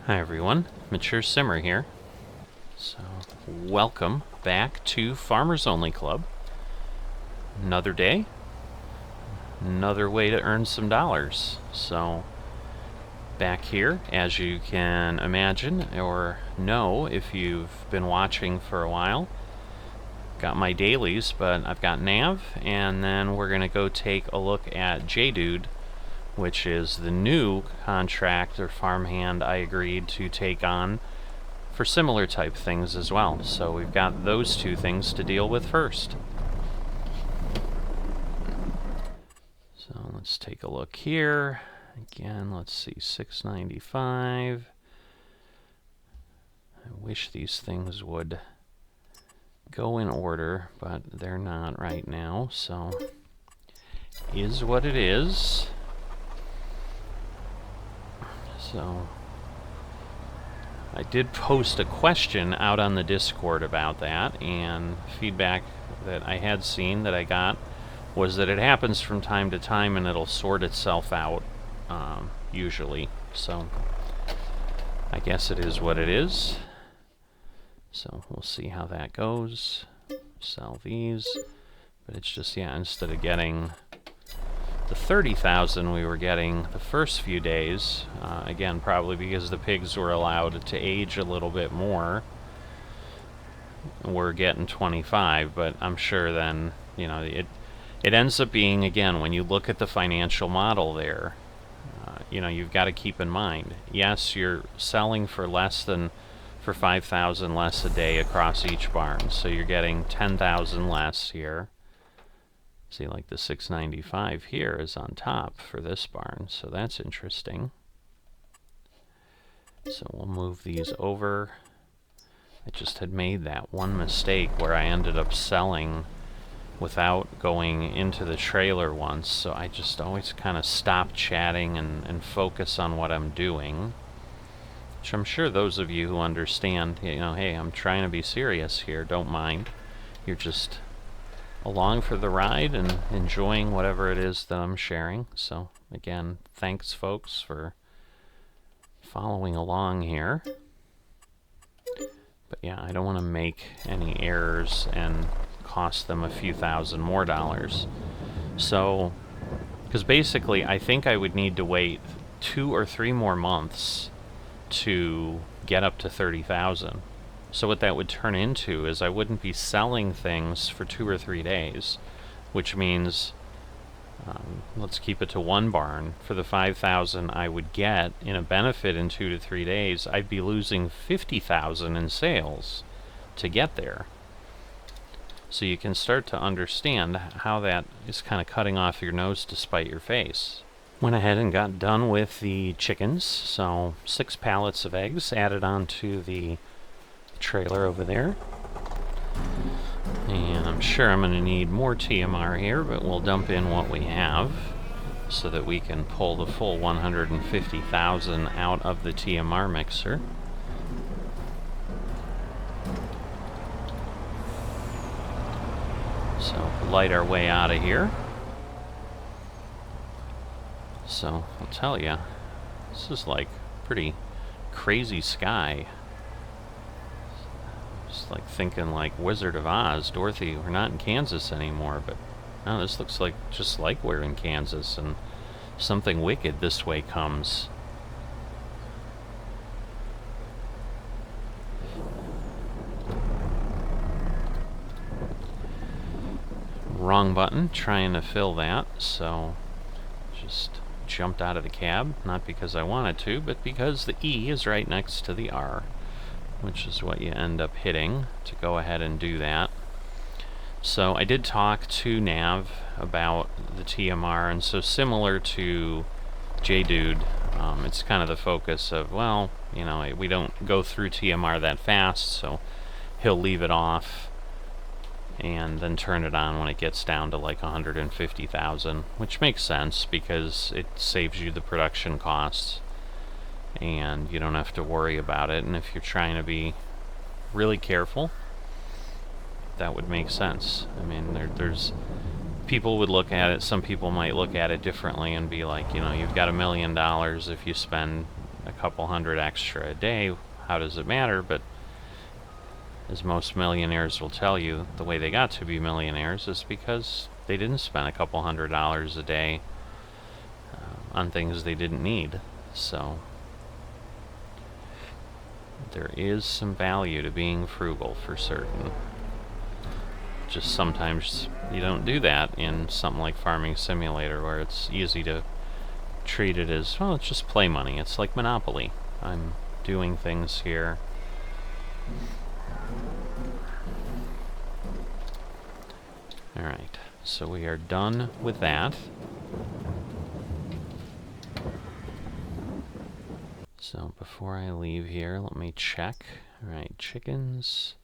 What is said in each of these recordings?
Hi everyone, Mature Simmer here. So, welcome back to Farmers Only Club. Another day, another way to earn some dollars. So, back here, as you can imagine or know if you've been watching for a while, got my dailies, but I've got Nav, and then we're going to go take a look at J-Dude, which is the new contract or farmhand I agreed to take on for similar type things as well. So we've got those two things to deal with first. So let's take a look here. Again, let's see, 695. I wish these things would go in order, but they're not right now, so is what it is. So, I did post a question out on the Discord about that, and feedback that I had seen that I got was that it happens from time to time and it'll sort itself out, usually. So, I guess it is what it is. So, we'll see how that goes. Sell these. But it's just, yeah, instead of getting the 30,000 we were getting the first few days, again, probably because the pigs were allowed to age a little bit more, we're getting 25, but I'm sure then, you know, it ends up being, again, when you look at the financial model there, you know, you've got to keep in mind, yes, you're selling for less than, for 5,000 less a day across each barn, so you're getting 10,000 less here. See, like the 695 here is on top for this barn, so that's interesting. So we'll move these over. I just had made that one mistake where I ended up selling without going into the trailer once, so I just always kind of stop chatting and focus on what I'm doing. Which I'm sure those of you who understand, you know, hey, I'm trying to be serious here, don't mind. You're just along for the ride and enjoying whatever it is that I'm sharing. So again, thanks folks for following along here. But yeah, I don't want to make any errors and cost them a few thousand more dollars. So, because basically I think I would need to wait 2 or 3 more months to get up to 30,000. So what that would turn into is I wouldn't be selling things for 2 or 3 days, which means, let's keep it to one barn. For the 5,000 I would get in a benefit in 2 to 3 days, I'd be losing 50,000 in sales to get there. So you can start to understand how that is kind of cutting off your nose to spite your face. Went ahead and got done with the chickens, so 6 pallets of eggs added onto the trailer over there. And I'm sure I'm going to need more TMR here, but we'll dump in what we have so that we can pull the full 150,000 out of the TMR mixer. So light our way out of here. So I'll tell you, this is like pretty crazy sky. Just like thinking like Wizard of Oz, Dorothy, we're not in Kansas anymore, but no, this looks like just like we're in Kansas and something wicked this way comes. Wrong button, trying to fill that, so just jumped out of the cab, not because I wanted to, but because the E is right next to the R, which is what you end up hitting to go ahead and do that. So I did talk to Nav about the TMR, and so similar to J-Dude, it's kind of the focus of, well, you know, we don't go through TMR that fast, so he'll leave it off and then turn it on when it gets down to like 150,000, which makes sense because it saves you the production costs and you don't have to worry about it. And if you're trying to be really careful, that would make sense. I mean, there's people would look at it, some people might look at it differently and be like, you know, you've got $1 million if you spend a couple hundred extra a day, how does it matter? But as most millionaires will tell you, the way they got to be millionaires is because they didn't spend a couple $100s a day on things they didn't need. So there is some value to being frugal for certain. Just sometimes you don't do that in something like Farming Simulator, where it's easy to treat it as, well, it's just play money. It's like Monopoly. I'm doing things here. Alright, so we are done with that. So before I leave here, let me check. Alright, chickens.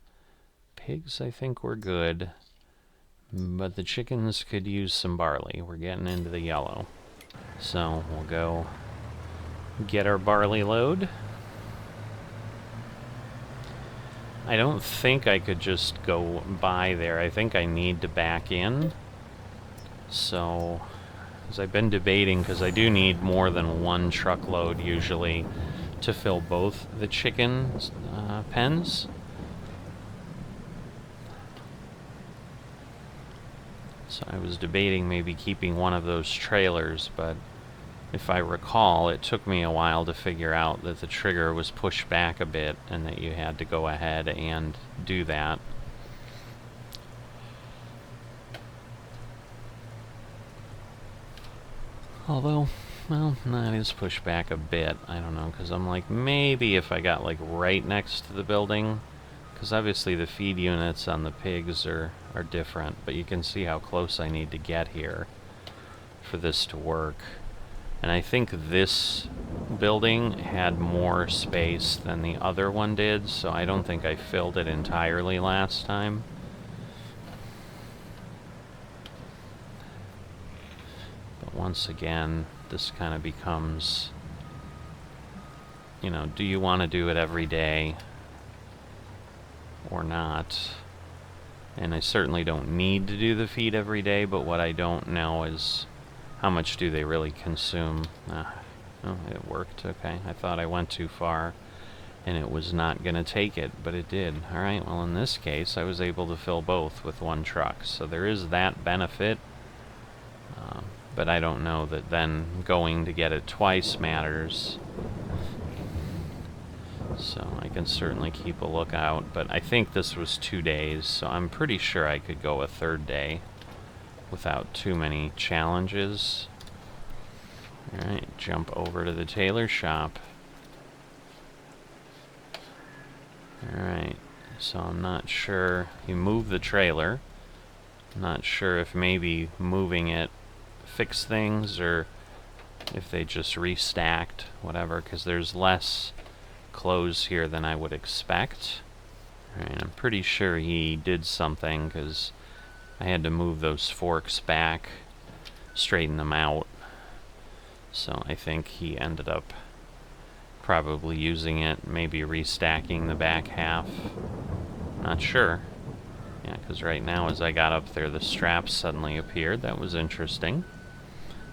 Pigs, I think we're good. But the chickens could use some barley. We're getting into the yellow. So we'll go get our barley load. I don't think I could just go by there. I think I need to back in. So, as I've been debating, because I do need more than one truckload usually to fill both the chicken pens. So I was debating maybe keeping one of those trailers, but if I recall, it took me a while to figure out that the trigger was pushed back a bit and that you had to go ahead and do that. Although, well, no, it is pushed back a bit. I don't know, because I'm like, maybe if I got like right next to the building, because obviously the feed units on the pigs are different, but you can see how close I need to get here for this to work. And I think this building had more space than the other one did, so I don't think I filled it entirely last time. But once again, this kind of becomes, you know, do you want to do it every day or not? And I certainly don't need to do the feed every day, but what I don't know is how much do they really consume? Oh, it worked. Okay, I thought I went too far and it was not going to take it, but it did. Alright, well in this case I was able to fill both with one truck, so there is that benefit. But I don't know that then going to get it twice matters. So I can certainly keep a lookout, but I think this was 2 days, so I'm pretty sure I could go a third day without too many challenges. Alright, jump over to the tailor shop. Alright, so I'm not sure. You move the trailer. I'm not sure if maybe moving it fixed things or if they just restacked, whatever, because there's less clothes here than I would expect. Alright, I'm pretty sure he did something because I had to move those forks back, straighten them out. So I think he ended up probably using it, maybe restacking the back half. Not sure. Yeah, because right now as I got up there, the straps suddenly appeared. That was interesting.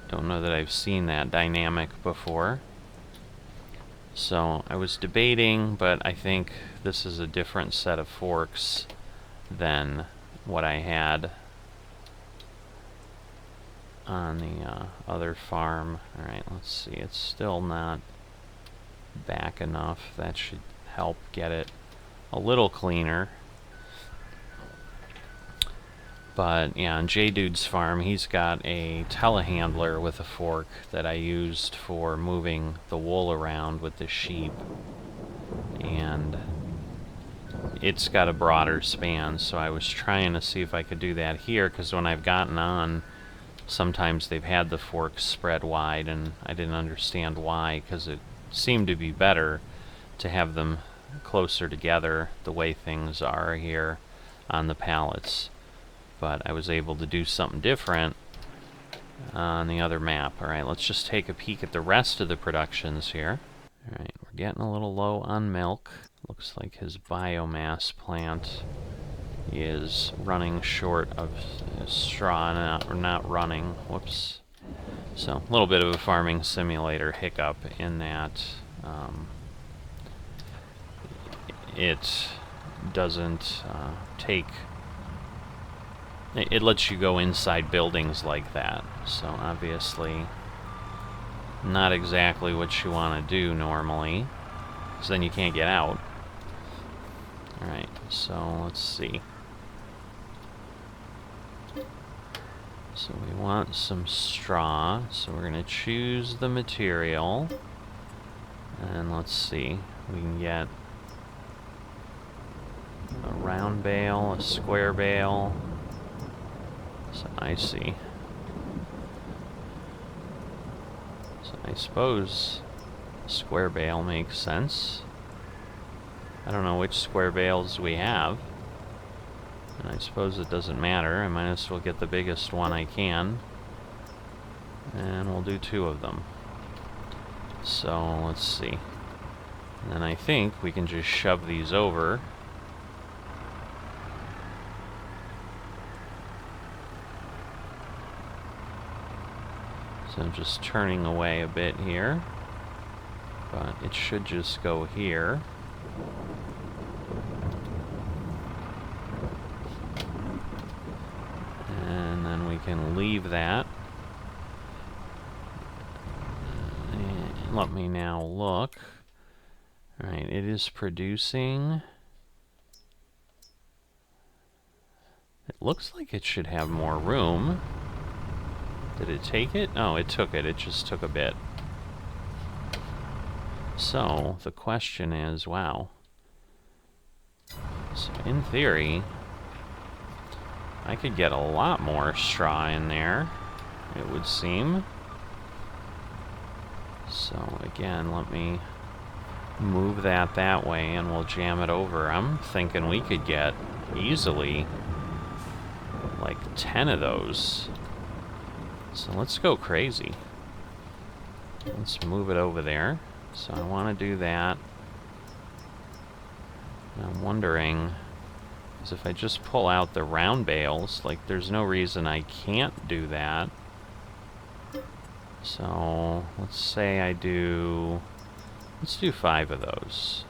Don't know that I've seen that dynamic before. So I was debating, but I think this is a different set of forks than what I had on the other farm. Alright, let's see. It's still not back enough. That should help get it a little cleaner. But yeah, on J-Dude's farm, he's got a telehandler with a fork that I used for moving the wool around with the sheep. And it's got a broader span, so I was trying to see if I could do that here, because when I've gotten on, sometimes they've had the forks spread wide, and I didn't understand why, because it seemed to be better to have them closer together the way things are here on the pallets. But I was able to do something different on the other map. Alright, let's just take a peek at the rest of the productions here. Alright, we're getting a little low on milk. Looks like his biomass plant is running short of straw, or not running. Whoops. So, a little bit of a farming simulator hiccup in that it doesn't take... It lets you go inside buildings like that, so obviously not exactly what you want to do normally, because then you can't get out. Alright, so let's see. So we want some straw, so we're going to choose the material, and let's see, we can get a round bale, a square bale. So I see. So I suppose square bale makes sense. I don't know which square bales we have. And I suppose it doesn't matter. I might as well get the biggest one I can. And we'll do 2 of them. So let's see. And then I think we can just shove these over. So I'm just turning away a bit here, but it should just go here. And then we can leave that. And let me now look. Alright, it is producing... It looks like it should have more room. Did it take it? Oh, it took it. It just took a bit. So, the question is, wow. So, in theory, I could get a lot more straw in there, it would seem. So, again, let me move that way, and we'll jam it over. I'm thinking we could get easily like 10 of those. So let's go crazy. Let's move it over there. So I want to do that. And I'm wondering, because if I just pull out the round bales, like there's no reason I can't do that. So let's say I do, let's do 5 of those.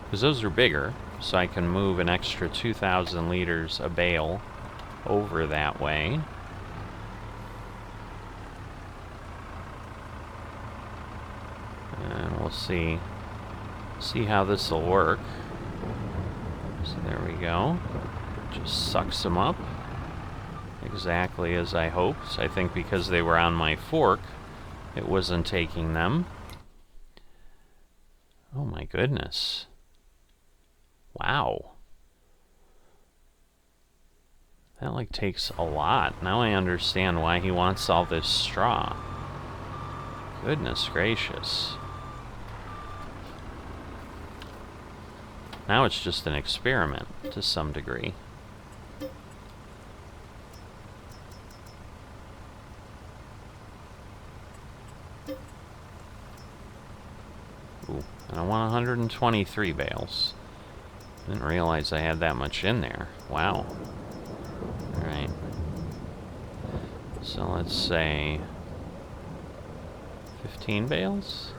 Because those are bigger. So I can move an extra 2,000 liters a bale over that way. And we'll see how this will work. So there we go. Just sucks them up. Exactly as I hoped. So I think because they were on my fork, it wasn't taking them. Oh my goodness. Wow. That like takes a lot. Now I understand why he wants all this straw. Goodness gracious. Now it's just an experiment to some degree. Ooh, and I want 123 bales. Didn't realize I had that much in there. Wow. Alright. So let's say 15 bales?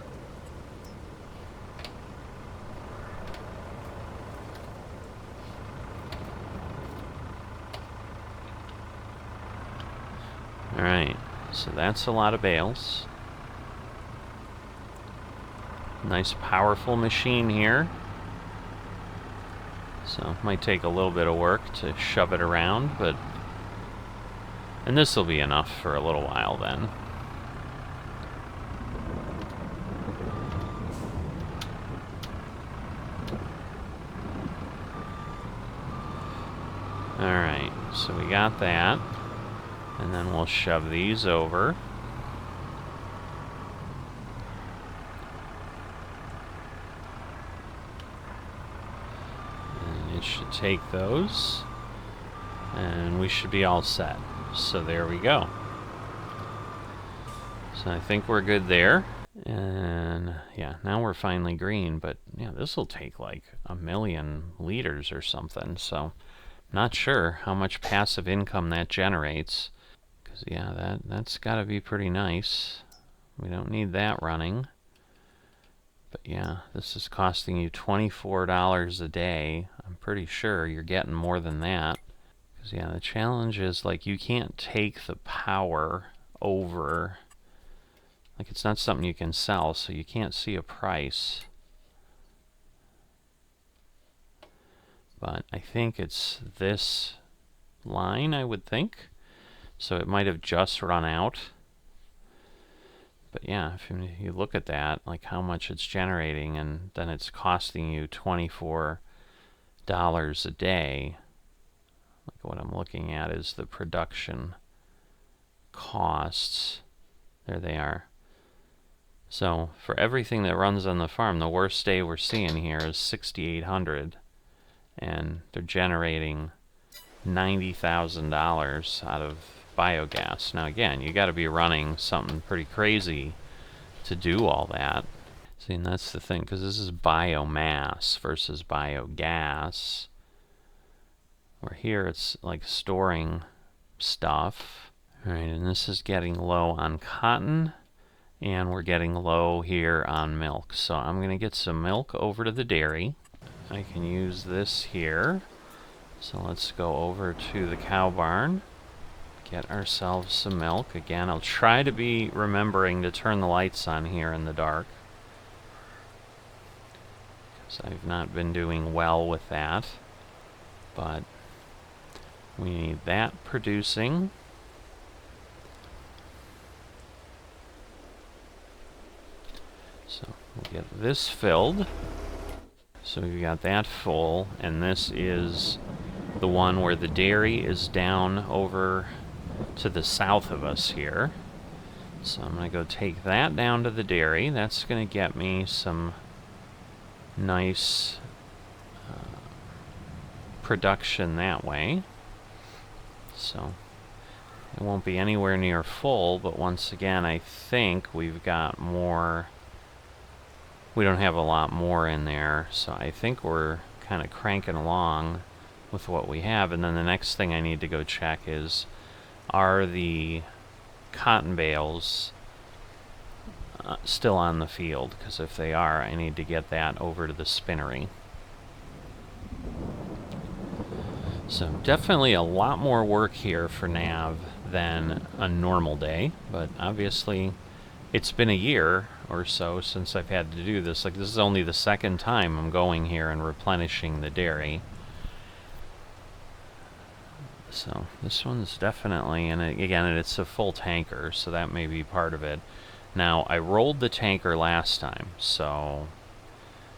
Alright, so that's a lot of bales. Nice powerful machine here. So it might take a little bit of work to shove it around, but... And this will be enough for a little while then. Alright, so we got that. And then we'll shove these over. And it should take those. And we should be all set. So there we go. So I think we're good there. And yeah, now we're finally green, but yeah, this will take like 1,000,000 liters or something. So not sure how much passive income that generates. 'Cause, yeah, that's got to be pretty nice. We don't need that running. But yeah, this is costing you $24 a day. I'm pretty sure you're getting more than that. Because, yeah, the challenge is, like, you can't take the power over. Like, it's not something you can sell, so you can't see a price. But I think it's this line, I would think. So it might have just run out. But yeah, if you look at that, like how much it's generating, and then it's costing you $24 a day. Like what I'm looking at is the production costs. There they are. So for everything that runs on the farm, the worst day we're seeing here is 6,800, and they're generating $90,000 out of biogas. Now again, you got to be running something pretty crazy to do all that. See, and that's the thing, because this is biomass versus biogas. Where here it's like storing stuff. Alright, and this is getting low on cotton, and we're getting low here on milk. So I'm going to get some milk over to the dairy. I can use this here. So let's go over to the cow barn, get ourselves some milk. Again, I'll try to be remembering to turn the lights on here in the dark, because I've not been doing well with that. But we need that producing. So we'll get this filled. So we've got that full, and this is the one where the dairy is down over to the south of us here. So I'm going to go take that down to the dairy. That's going to get me some nice production that way. So it won't be anywhere near full, but once again, I think we've got more. We don't have a lot more in there, so I think we're kind of cranking along with what we have. And then the next thing I need to go check is, are the cotton bales still on the field? Because if they are, I need to get that over to the spinnery. So definitely a lot more work here for Nav than a normal day, but obviously it's been a year or so since I've had to do this. Like, this is only the second time I'm going here and replenishing the dairy. So this one's definitely, and again, it's a full tanker, so that may be part of it. Now, I rolled the tanker last time, so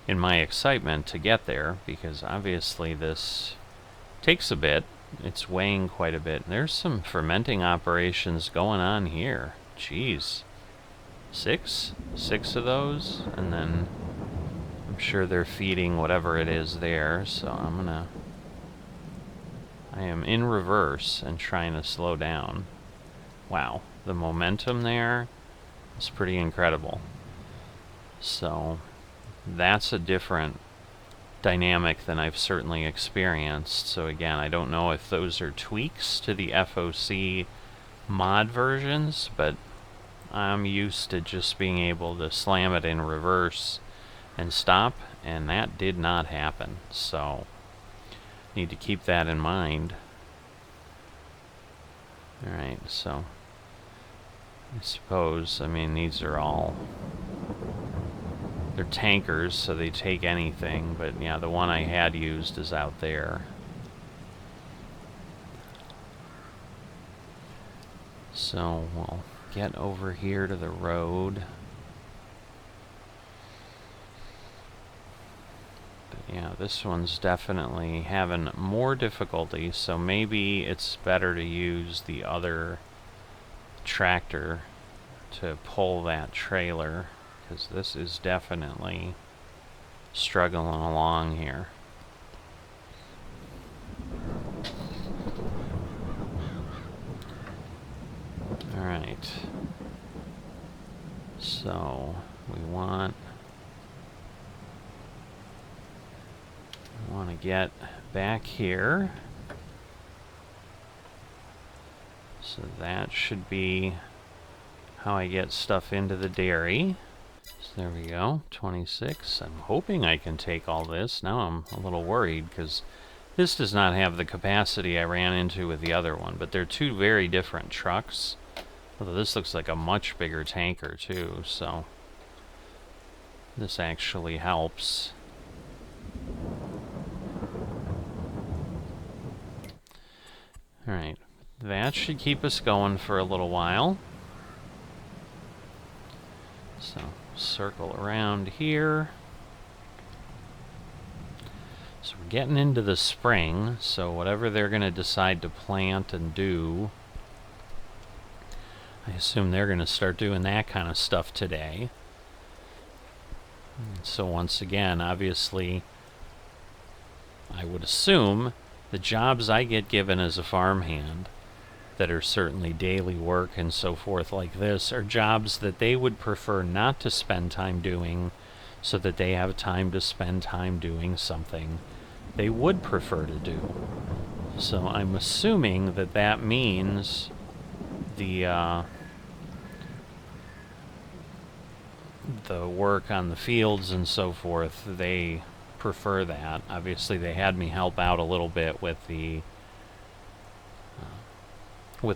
in my excitement to get there, because obviously this takes a bit, it's weighing quite a bit. There's some fermenting operations going on here. Jeez. Six of those, and then I'm sure they're feeding whatever it is there, so I am in reverse and trying to slow down. Wow, the momentum there is pretty incredible. So that's a different dynamic than I've certainly experienced. So again, I don't know if those are tweaks to the FOC mod versions, but I'm used to just being able to slam it in reverse and stop, and that did not happen. So need to keep that in mind. Alright, so I suppose, I mean, these are all, they're tankers, so they take anything, but yeah, the one I had used is out there. So we'll get over here to the road. But yeah, this one's definitely having more difficulty, so maybe it's better to use the other tractor to pull that trailer, because this is definitely struggling along here. Alright, so we want to get back here. So So that should be how I get stuff into the dairy. So there we go, 26. I'm hoping I can take all this. Now I'm a little worried because this does not have the capacity I ran into with the other one, but they're two very different trucks. Although this looks like a much bigger tanker too, so this actually helps. Alright, that should keep us going for a little while. So, circle around here. So we're getting into the spring, so whatever they're going to decide to plant and do, I assume they're going to start doing that kind of stuff today. And so once again, obviously, I would assume the jobs I get given as a farmhand that are certainly daily work and so forth like this are jobs that they would prefer not to spend time doing so that they have time to spend time doing something they would prefer to do. So I'm assuming that that means the work on the fields and so forth, they prefer that. Obviously they had me help out a little bit with the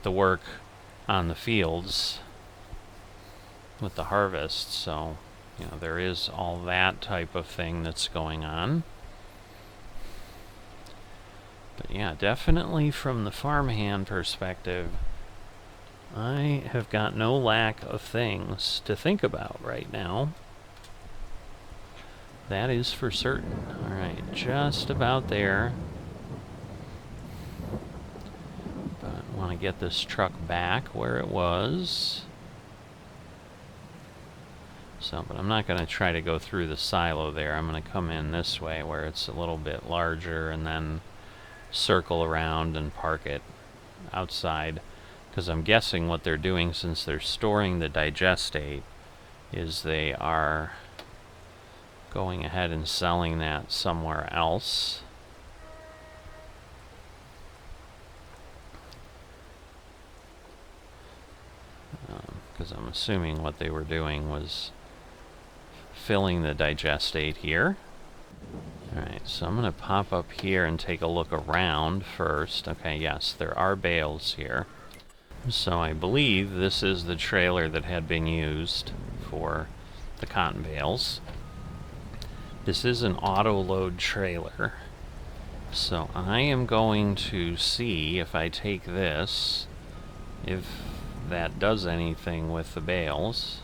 work on the fields with the harvest, so you know there is all that type of thing that's going on. But yeah, definitely from the farmhand perspective, I have got no lack of things to think about right now. That is for certain. Alright, just about there. But I want to get this truck back where it was. So, but I'm not going to try to go through the silo there. I'm going to come in this way where it's a little bit larger and then circle around and park it outside. Because I'm guessing what they're doing, since they're storing the digestate, is they are going ahead and selling that somewhere else. Because I'm assuming what they were doing was filling the digestate here. Alright, so I'm going to pop up here and take a look around first. Okay, yes, there are bales here. So I believe this is the trailer that had been used for the cotton bales. This is an auto-load trailer. So I am going to see if I take this, if that does anything with the bales,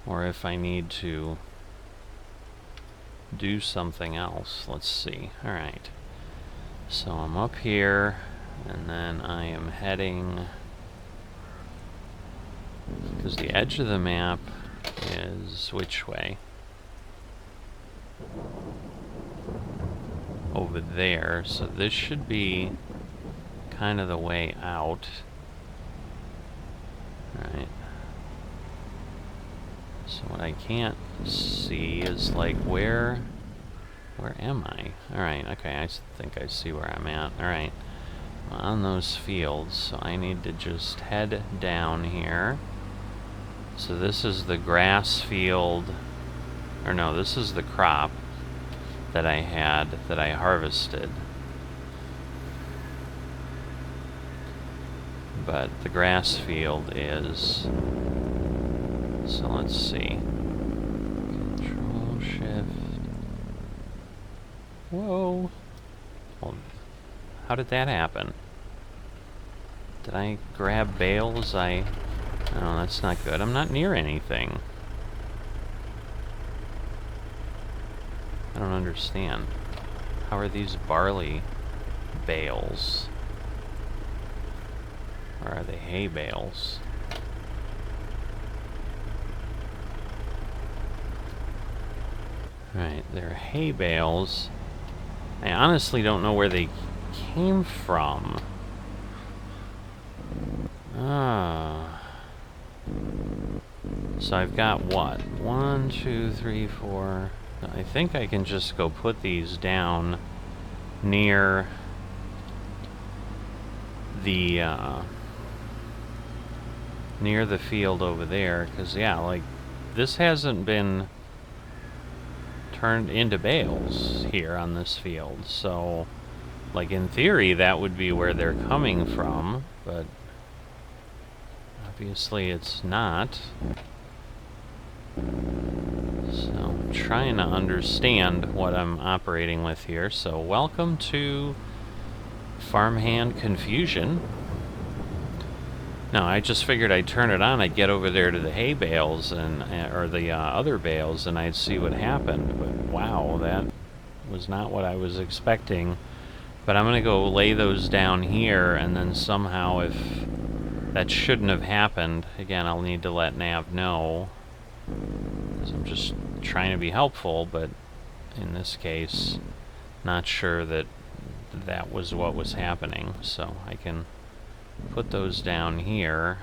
or if I need to do something else. Let's see. Alright. So I'm up here, and then I am heading, because the edge of the map is which way? Over there, so this should be kind of the way out. Alright. So what I can't see is like where am I? Alright, okay, I think I see where I'm at. Alright. I'm on those fields, so I need to just head down here. So this is the grass field, or no, this is the crop that I had, that I harvested. But the grass field is, so let's see. Control Shift. Whoa. Well, how did that happen? Did I grab bales? No, that's not good. I'm not near anything. I don't understand. How are these barley bales? Or are they hay bales? Right, they're hay bales. I honestly don't know where they came from. So I've got what? 1, 2, 3, 4. I think I can just go put these down near the near the field over there, because yeah, like this hasn't been turned into bales here on this field, so like in theory that would be where they're coming from, but obviously it's not. So I'm trying to understand what I'm operating with here. So welcome to farmhand confusion. No, I just figured I'd turn it on, I'd get over there to the hay bales and or the other bales, and I'd see what happened. But wow, that was not what I was expecting. But I'm gonna go lay those down here, and then somehow, if that shouldn't have happened, again, I'll need to let Nav know, because I'm just trying to be helpful, but in this case, not sure that that was what was happening. So I can put those down here,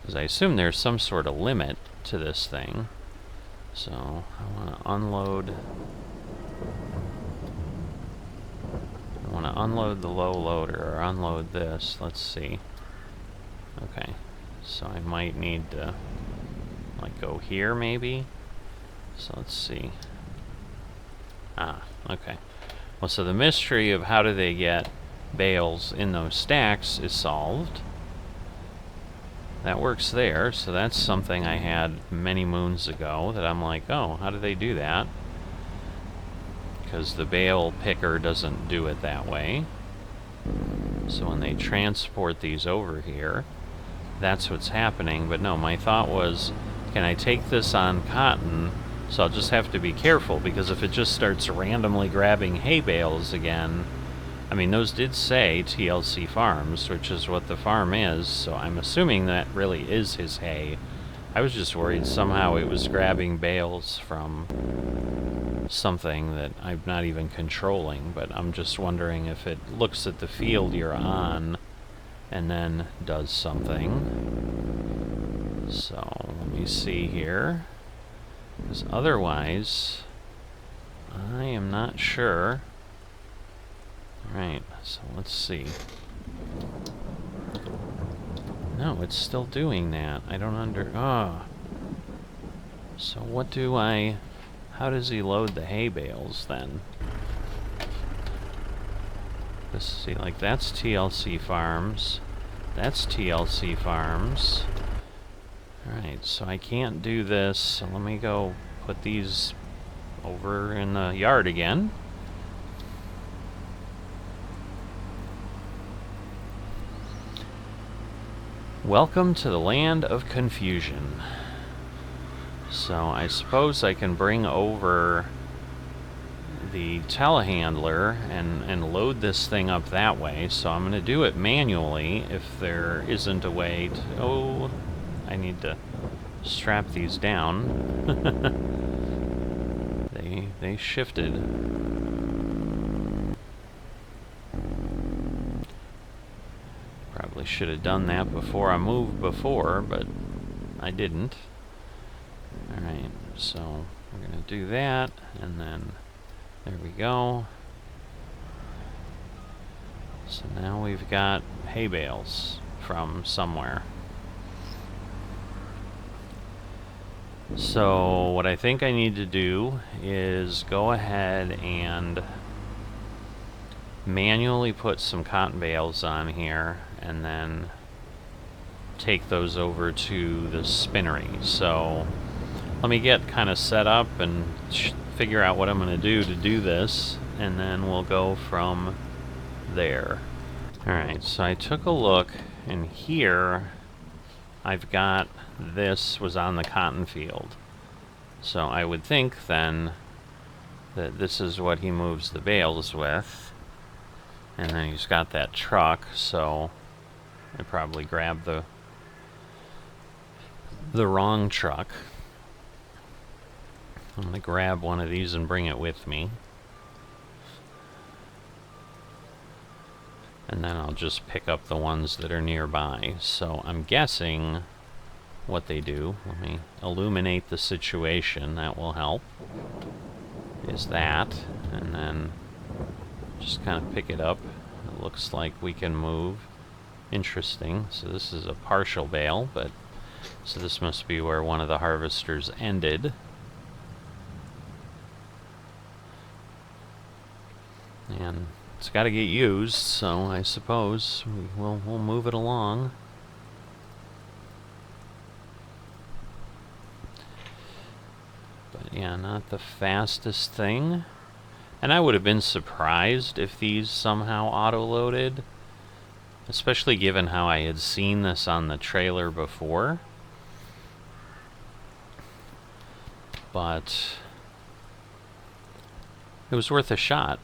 because I assume there's some sort of limit to this thing. So I want to unload. I want to unload the low loader, or unload this. Let's see. Okay, so I might need to like go here maybe. So let's see. Ah, okay. Well, so the mystery of how do they get bales in those stacks is solved. That works there, so that's something I had many moons ago that I'm like, oh, how do they do that? Because the bale picker doesn't do it that way. So when they transport these over here, that's what's happening. But no, my thought was, can I take this on cotton? So I'll just have to be careful, because if it just starts randomly grabbing hay bales again, I mean, those did say TLC Farms, which is what the farm is, so I'm assuming that really is his hay. I was just worried somehow it was grabbing bales from something that I'm not even controlling, but I'm just wondering if it looks at the field you're on and then does something. So let me see here, because otherwise I am not sure. Alright, so let's see. No, it's still doing that. I don't So what do I... How does he load the hay bales then? Let's see, like that's TLC Farms. That's TLC Farms. Alright, so I can't do this. So let me go put these over in the yard again. Welcome to the land of confusion. So I suppose I can bring over the telehandler and load this thing up that way. So I'm going to do it manually if there isn't a way to... Oh, I need to strap these down. They shifted. Probably should have done that before I moved before, but I didn't. Alright, so we're going to do that, and then there we go. So now we've got hay bales from somewhere. So what I think I need to do is go ahead and manually put some cotton bales on here, and then take those over to the spinnery. So let me get kind of set up and figure out what I'm going to do this, and then we'll go from there. Alright, so I took a look, and here I've got this was on the cotton field. So I would think then that this is what he moves the bales with. And then he's got that truck, so I probably grabbed the wrong truck. I'm going to grab one of these and bring it with me. And then I'll just pick up the ones that are nearby. So I'm guessing what they do, let me illuminate the situation, that will help, is that, and then just kind of pick it up. It looks like we can move Interesting. So this is a partial bale, but so this must be where one of the harvesters ended. And it's got to get used, so I suppose we'll move it along. But yeah, not the fastest thing. And I would have been surprised if these somehow auto-loaded, especially given how I had seen this on the trailer before. But it was worth a shot.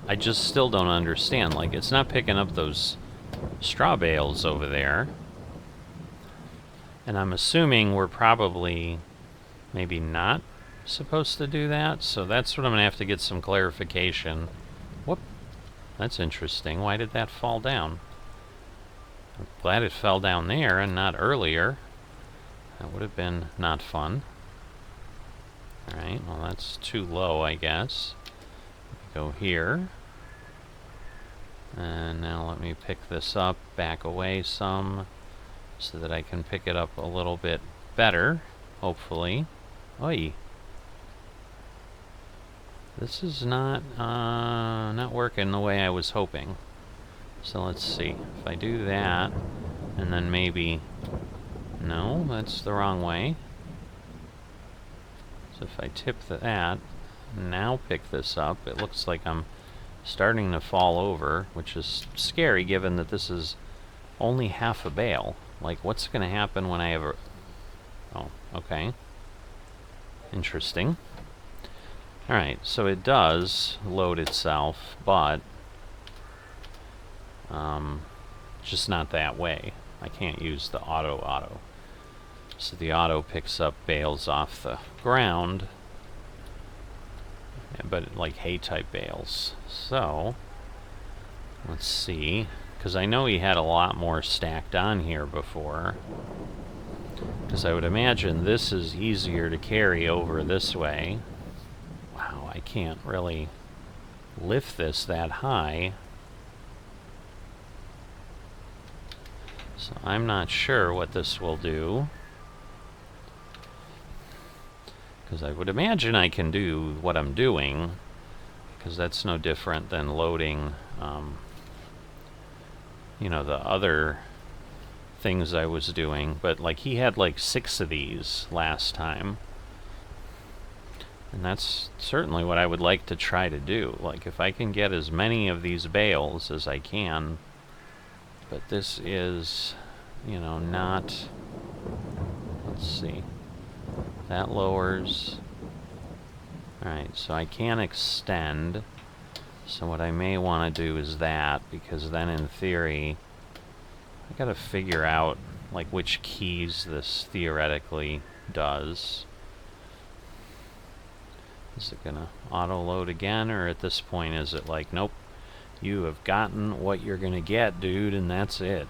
I just still don't understand. Like, it's not picking up those straw bales over there. And I'm assuming we're probably maybe not supposed to do that. So that's what I'm going to have to get some clarification. Whoop. That's interesting. Why did that fall down? I'm glad it fell down there and not earlier. That would have been not fun. Alright, well that's too low, I guess. Go here. And now let me pick this up, back away some, so that I can pick it up a little bit better, hopefully. Oi! This is not working the way I was hoping. So let's see. If I do that, and then maybe... No, that's the wrong way. So if I tip that, now pick this up, it looks like I'm starting to fall over, which is scary given that this is only half a bale. Like, what's going to happen when I have a... Oh, okay. Interesting. Alright, so it does load itself, but just not that way. I can't use the auto. So the auto picks up bales off the ground, but like hay type bales. So let's see, because I know he had a lot more stacked on here before, because I would imagine this is easier to carry over this way. Wow, I can't really lift this that high, so I'm not sure what this will do. Because I would imagine I can do what I'm doing, because that's no different than loading, you know, the other things I was doing. But, like, he had, like, 6 of these last time. And that's certainly what I would like to try to do. Like, if I can get as many of these bales as I can. But this is, you know, not... Let's see. That lowers. Alright, so I can extend. So what I may want to do is that, because then in theory, I gotta figure out, like, which keys this theoretically does. Is it gonna auto-load again, or at this point is it like, nope, you have gotten what you're gonna get, dude, and that's it.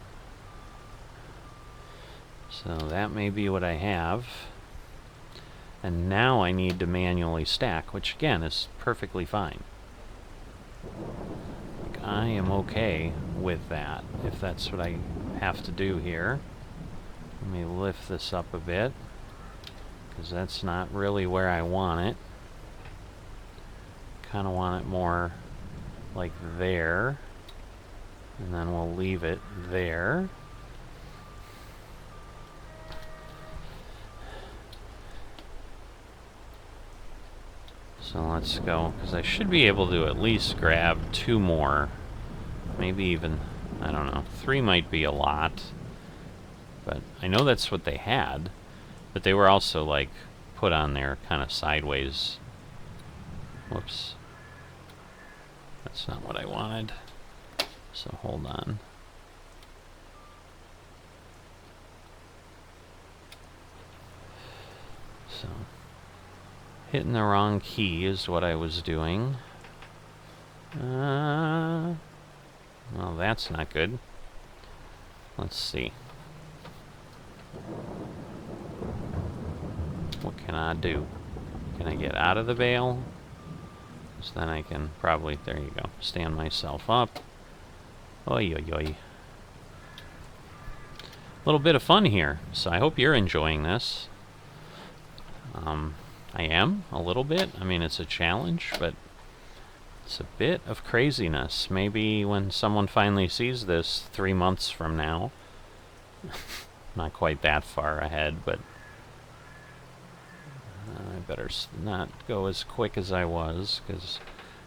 So that may be what I have. And now I need to manually stack, which again is perfectly fine. Like, I am okay with that, if that's what I have to do here. Let me lift this up a bit, because that's not really where I want it. Kind of want it more like there, and then we'll leave it there. So let's go, because I should be able to at least grab 2 more. Maybe even, I don't know, 3 might be a lot. But I know that's what they had. But they were also, like, put on there kind of sideways. Whoops. That's not what I wanted. So hold on. So... hitting the wrong key is what I was doing. Well, that's not good. Let's see. What can I do? Can I get out of the bale? So then I can probably, there you go, stand myself up. Oi, oi, oi. little bit of fun here. So I hope you're enjoying this. I am, a little bit. I mean, it's a challenge, but it's a bit of craziness. Maybe when someone finally sees this 3 months from now, not quite that far ahead, but I better not go as quick as I was, because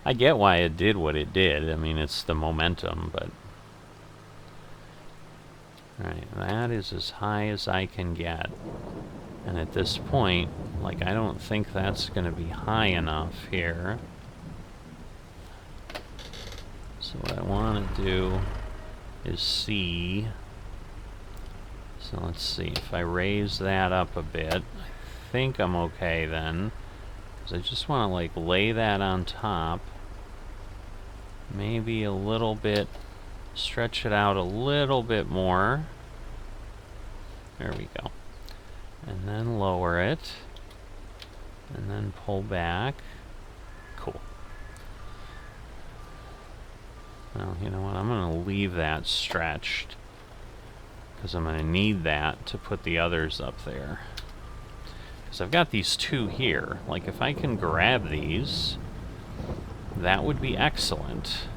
I get why it did what it did. I mean, it's the momentum, but... Alright, that is as high as I can get. And at this point, like, I don't think that's going to be high enough here. So what I want to do is see... So let's see, if I raise that up a bit, I think I'm okay then. So I just want to, like, lay that on top. Maybe a little bit, stretch it out a little bit more. There we go. And then lower it. And then pull back. Cool. Well, you know what? I'm going to leave that stretched, because I'm going to need that to put the others up there. Because I've got these two here. Like, if I can grab these, that would be excellent.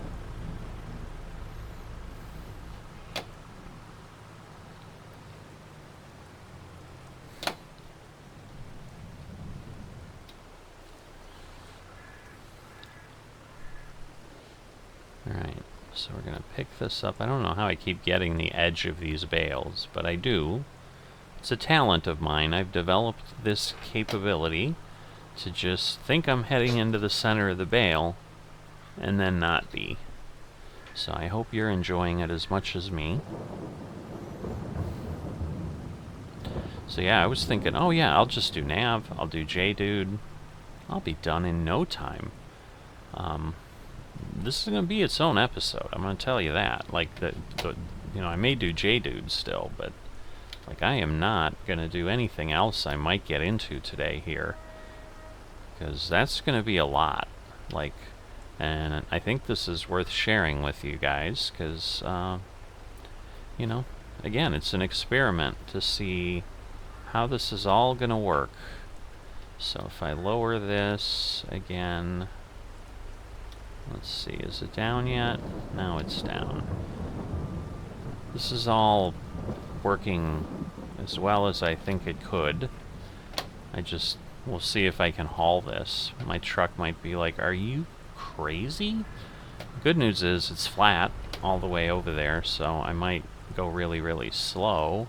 Alright, so we're going to pick this up. I don't know how I keep getting the edge of these bales, but I do. It's a talent of mine. I've developed this capability to just think I'm heading into the center of the bale and then not be. So I hope you're enjoying it as much as me. So yeah, I was thinking, oh yeah, I'll just do nav, I'll do JDude. I'll be done in no time. This is going to be its own episode, I'm going to tell you that. Like, you know, I may do JDude still, but like, I am not going to do anything else I might get into today here, because that's going to be a lot. Like, and I think this is worth sharing with you guys, because, you know, again, it's an experiment to see how this is all going to work. So if I lower this again, let's see, is it down yet? No, it's down. This is all working as well as I think it could. We'll see if I can haul this. My truck might be like, are you crazy? Good news is it's flat all the way over there, so I might go really, really slow.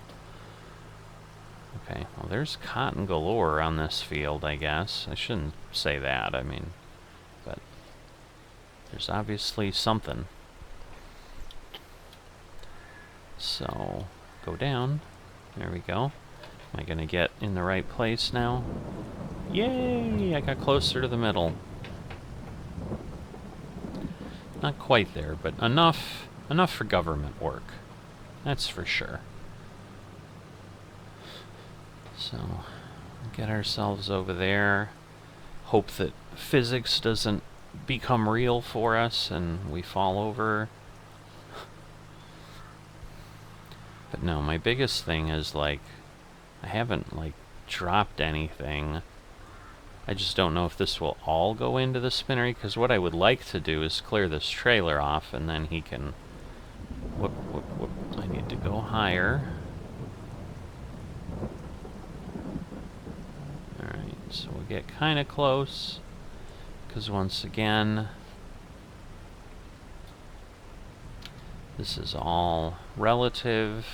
Okay, well, there's cotton galore on this field, I guess. I shouldn't say that, I mean, but there's obviously something. So, go down. There we go. Am I going to get in the right place now? Yay! I got closer to the middle. Not quite there, but enough for government work. That's for sure. So, get ourselves over there. Hope that physics doesn't become real for us and we fall over. But no, my biggest thing is, like, I haven't, like, dropped anything. I just don't know if this will all go into the spinnery, because what I would like to do is clear this trailer off, and then he can... Whoop, whoop, whoop. I need to go higher. Alright, so we'll get kind of close, because once again, this is all relative.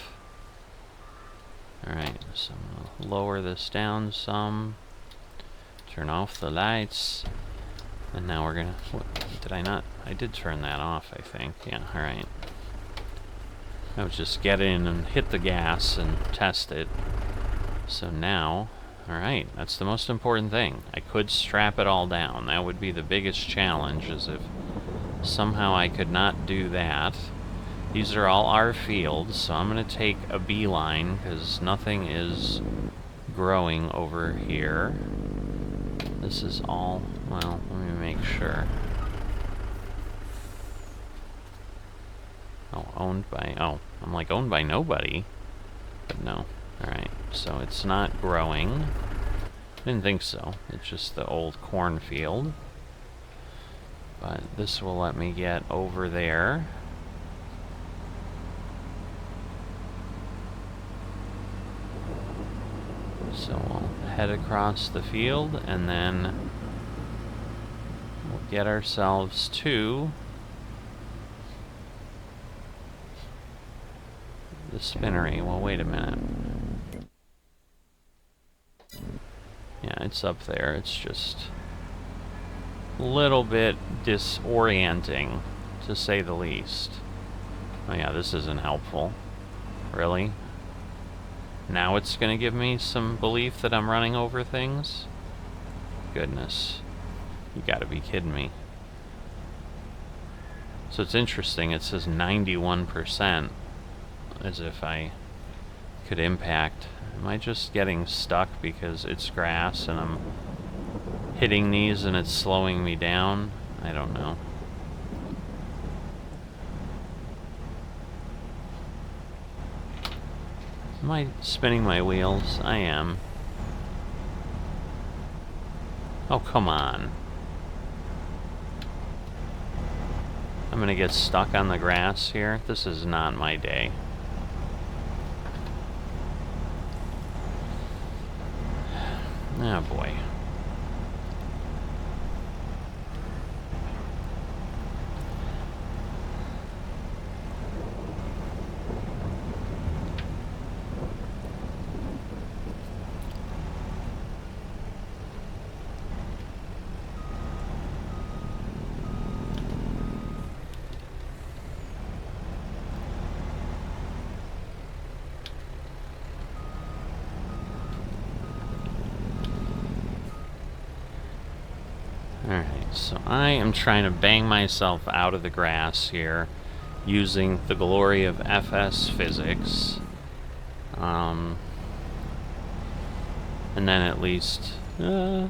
Alright, so I'm going to lower this down some. Turn off the lights. And now we're going to... Did I not? I did turn that off, I think. Yeah, alright. I would just get in and hit the gas and test it. So now... Alright, that's the most important thing. I could strap it all down. That would be the biggest challenge, is if somehow I could not do that. These are all our fields, so I'm going to take a beeline, because nothing is growing over here. This is all, well, let me make sure. Oh, owned by, oh, I'm like, owned by nobody. But no. Alright, so it's not growing. Didn't think so. It's just the old cornfield. But this will let me get over there. So we'll head across the field, and then we'll get ourselves to the spinnery. Well, wait a minute. Yeah, it's up there. It's just a little bit disorienting, to say the least. Oh yeah, this isn't helpful. Really? Now it's going to give me some belief that I'm running over things? Goodness. You gotta be kidding me. So it's interesting, it says 91%, as if I could impact. Am I just getting stuck because it's grass and I'm hitting these and it's slowing me down? I don't know. Am I spinning my wheels? I am. Oh, come on. I'm gonna get stuck on the grass here. This is not my day. Oh boy. Alright, so I am trying to bang myself out of the grass here using the glory of FS physics. And then at least, I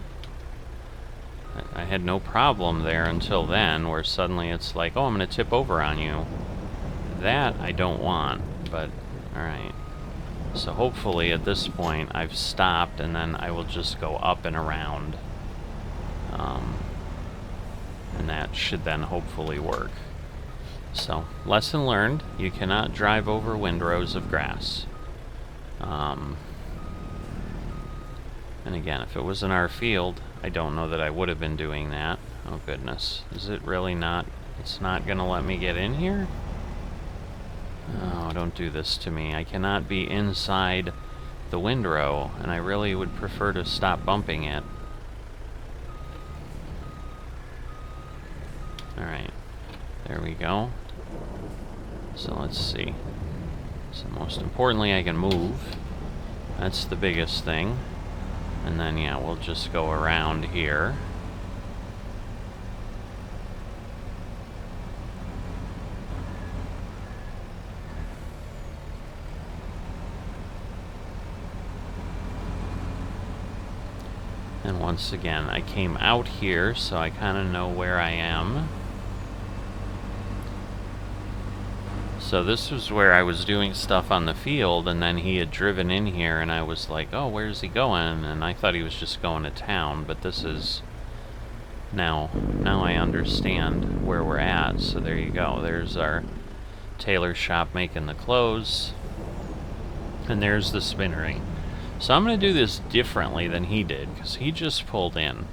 had no problem there until then, where suddenly it's like, oh, I'm going to tip over on you. That I don't want, but alright. So hopefully at this point I've stopped, and then I will just go up and around. And that should then hopefully work. So, lesson learned, you cannot drive over windrows of grass. And again, if it was in our field, I don't know that I would have been doing that. Oh goodness, is it really not? It's not gonna let me get in here? Oh, don't do this to me. I cannot be inside the windrow, and I really would prefer to stop bumping it. Alright, there we go. So let's see. So most importantly, I can move. That's the biggest thing. And then, yeah, we'll just go around here. And once again, I came out here, so I kind of know where I am. So this was where I was doing stuff on the field, and then he had driven in here, and I was like, oh, where's he going? And I thought he was just going to town, but this is... Now I understand where we're at, so there you go. There's our tailor shop making the clothes, and there's the spinnery. So I'm going to do this differently than he did, because he just pulled in.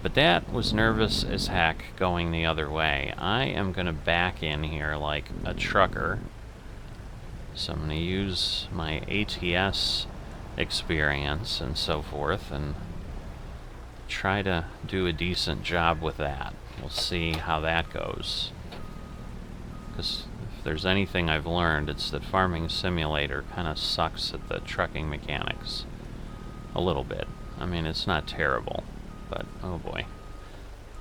But that was nervous as heck going the other way. I am going to back in here like a trucker. So I'm going to use my ATS experience and so forth and try to do a decent job with that. We'll see how that goes. Because if there's anything I've learned, it's that Farming Simulator kind of sucks at the trucking mechanics. A little bit. I mean, it's not terrible. But, oh boy.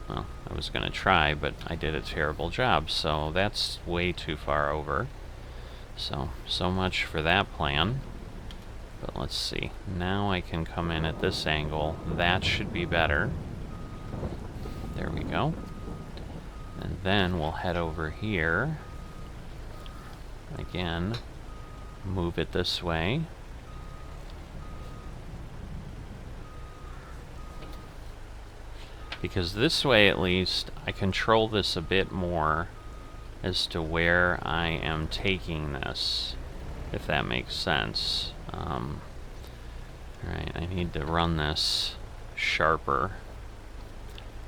Well, I was going to try, but I did a terrible job, so that's way too far over. So much for that plan. But let's see. Now I can come in at this angle. That should be better. There we go. And then we'll head over here. Again, move it this way. Because this way, at least, I control this a bit more as to where I am taking this, if that makes sense. Alright, I need to run this sharper.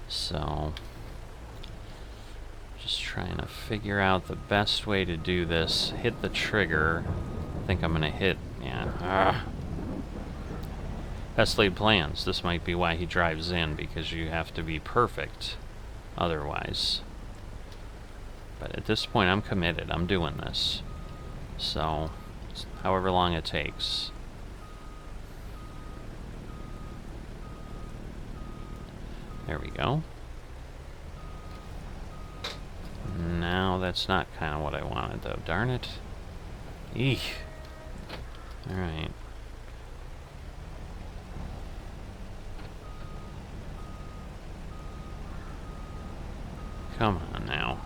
So, just trying to figure out the best way to do this. Hit the trigger. I think I'm gonna hit, yeah. Best laid plans. This might be why he drives in, because you have to be perfect otherwise. But at this point, I'm committed. I'm doing this. So, however long it takes. There we go. Now, that's not kind of what I wanted, though. Darn it. Eek. Alright. Come on now.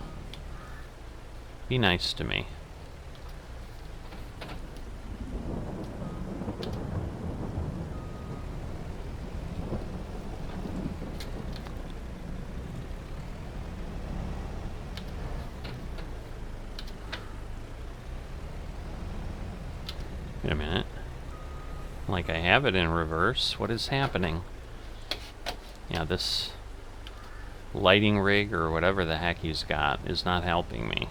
Be nice to me. Wait a minute. Like I have it in reverse. What is happening? Yeah, this lighting rig or whatever the heck he's got is not helping me.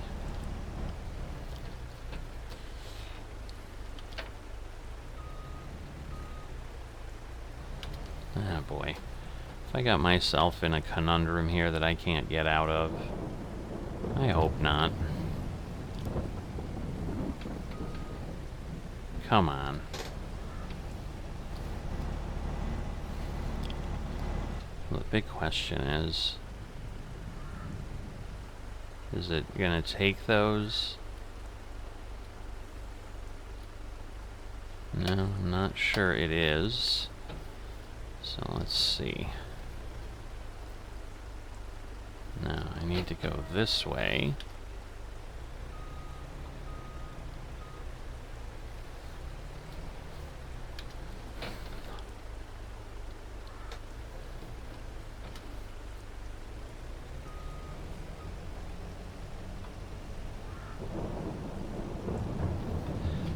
Ah, boy. If I got myself in a conundrum here that I can't get out of. I hope not. Come on. Well, the big question is it gonna take those? No, I'm not sure it is. So let's see. Now I need to go this way.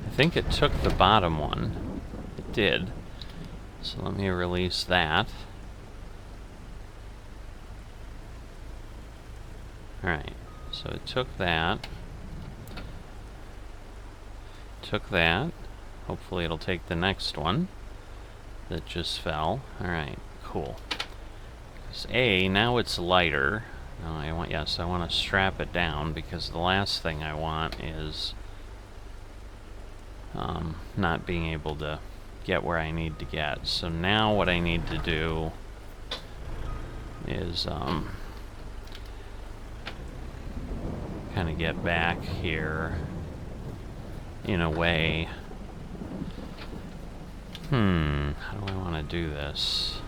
I think it took the bottom one. It did. So let me release that. Alright, so it took that. Took that. Hopefully it'll take the next one that just fell. Alright, cool. Because now it's lighter. No, I want to strap it down, because the last thing I want is not being able to get where I need to get. So now what I need to do is kind of get back here in a way. How do I want to do this?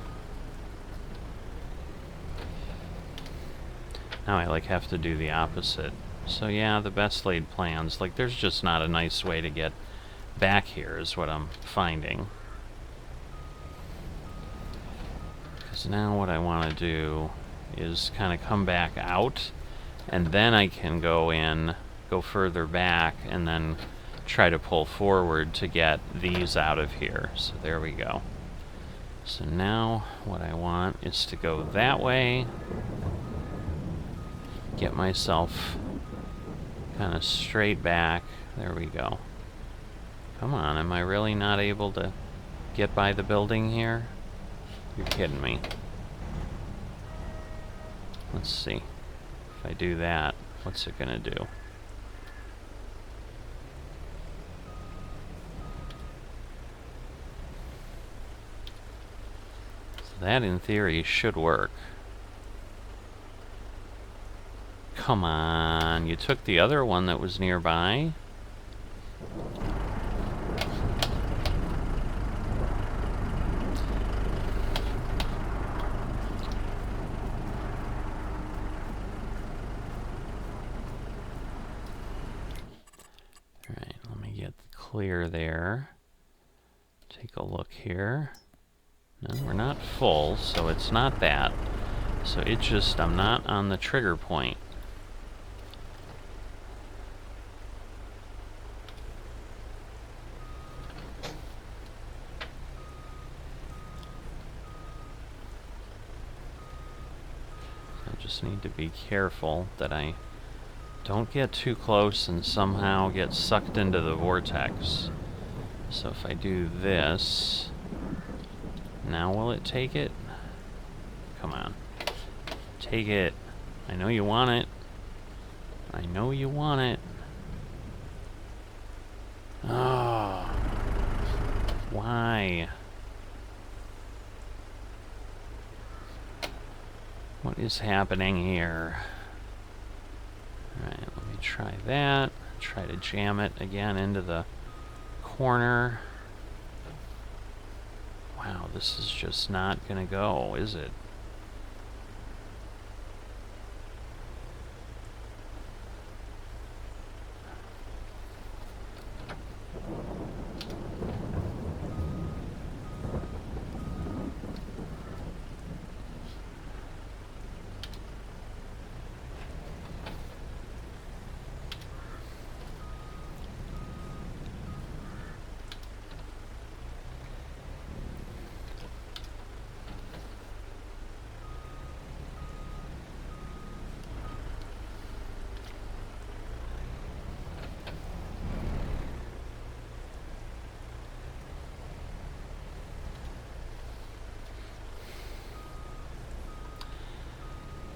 Now I have to do the opposite. So yeah, the best laid plans, there's just not a nice way to get back here is what I'm finding. Because now what I want to do is kind of come back out, and then I can go further back, and then try to pull forward to get these out of here. So there we go. So now what I want is to go that way, get myself kind of straight back. There we go. Come on, am I really not able to get by the building here? You're kidding me. Let's see. If I do that, what's it gonna do? So that, in theory, should work. Come on, you took the other one that was nearby? clear there. Take a look here. No, we're not full, so it's not that. So it just, I'm not on the trigger point. I just need to be careful that I don't get too close and somehow get sucked into the vortex. So if I do this, now will it take it? Come on. Take it. I know you want it. I know you want it. Oh. Why? What is happening here? Alright, let me try that. Try to jam it again into the corner. Wow, this is just not gonna go, is it?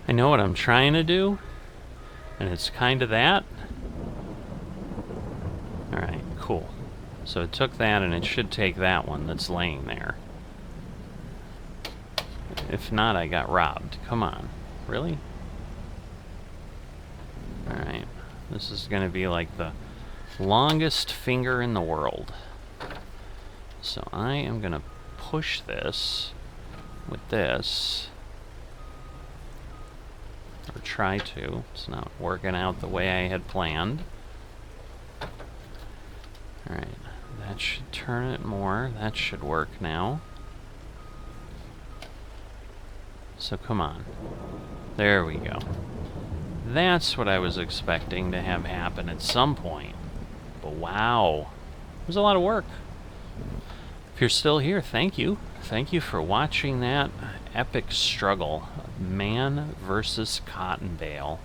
I know what I'm trying to do, and it's kind of that. Alright, cool. So it took that, and it should take that one that's laying there. If not, I got robbed. Come on. Really? Alright. This is going to be like the longest finger in the world. So I am going to push this with this. Or try to. It's not working out the way I had planned. Alright, that should turn it more. That should work now. So come on. There we go. That's what I was expecting to have happen at some point. But wow. It was a lot of work. If you're still here, thank you. Thank you for watching that epic struggle. Man versus cotton bale.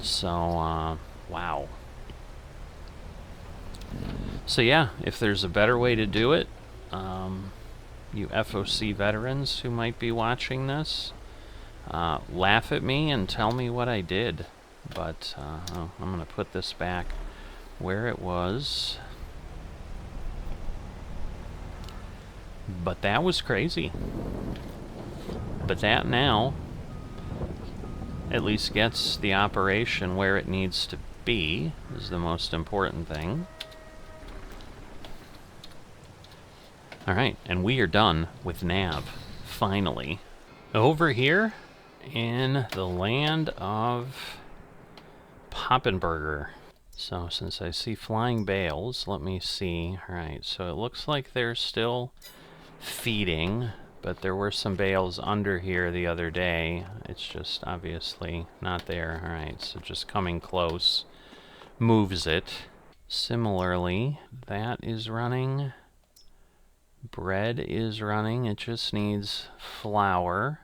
So, wow. So yeah, if there's a better way to do it, you FOC veterans who might be watching this, laugh at me and tell me what I did. But I'm going to put this back where it was. But that was crazy. But that now at least gets the operation where it needs to be, is the most important thing. Alright, and we are done with nav, finally. Over here in the land of Poppenberger. So since I see flying bales, let me see. Alright, so it looks like they're still feeding, but there were some bales under here the other day. It's just obviously not there. Alright, so just coming close moves it. Similarly, that is running. Bread is running. It just needs flour.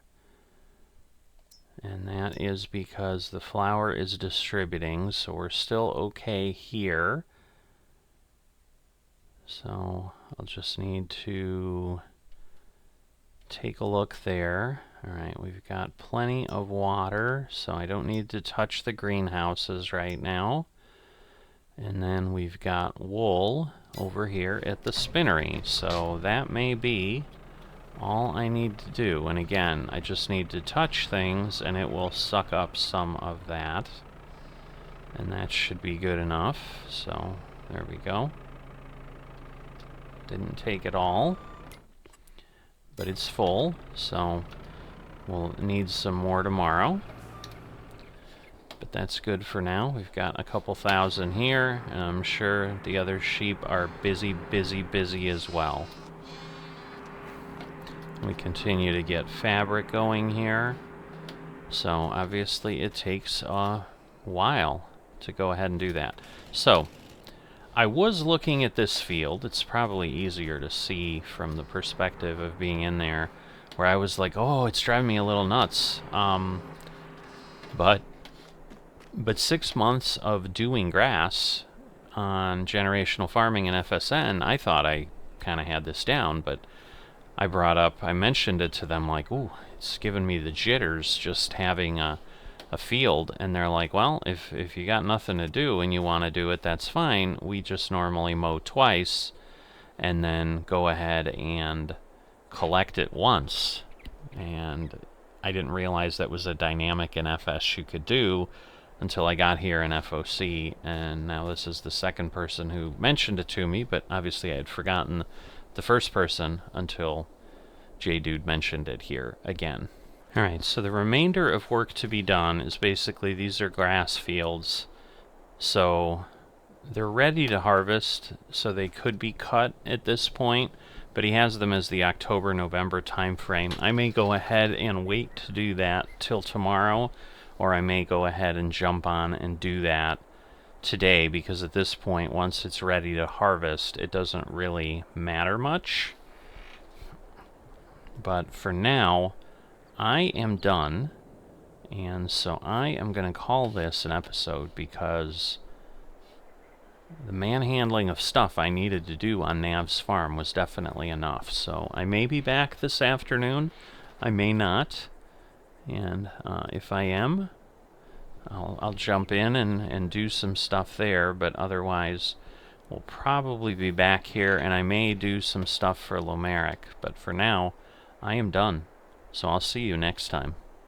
And that is because the flour is distributing, so we're still okay here. So I'll just need to take a look there. Alright, we've got plenty of water, so I don't need to touch the greenhouses right now. And then we've got wool over here at the spinnery, so that may be all I need to do. And again, I just need to touch things and it will suck up some of that. And that should be good enough. So there we go. Didn't take it all, but it's full, so we'll need some more tomorrow. But that's good for now. We've got a couple thousand here, and I'm sure the other sheep are busy, busy, busy as well. We continue to get fabric going here. So obviously it takes a while to go ahead and do that. So I was looking at this field. It's probably easier to see from the perspective of being in there, where I was like, oh, it's driving me a little nuts. But 6 months of doing grass on generational farming and FSN, I thought I kind of had this down, but I mentioned it to them like, ooh, it's giving me the jitters just having a field, and they're like, well, if you got nothing to do and you want to do it, that's fine. We just normally mow twice and then go ahead and collect it once. And I didn't realize that was a dynamic in FS you could do until I got here in FOC, and now this is the second person who mentioned it to me, but obviously I had forgotten the first person until J-Dude mentioned it here again. Alright, so the remainder of work to be done is basically these are grass fields, so they're ready to harvest, so they could be cut at this point, but he has them as the October-November time frame. I may go ahead and wait to do that till tomorrow, or I may go ahead and jump on and do that today, because at this point, once it's ready to harvest, it doesn't really matter much. But for now, I am done, and so I am going to call this an episode, because the manhandling of stuff I needed to do on Nav's farm was definitely enough. So I may be back this afternoon, I may not, and if I am, I'll jump in and do some stuff there, but otherwise we'll probably be back here, and I may do some stuff for Lomeric, but for now, I am done. So I'll see you next time.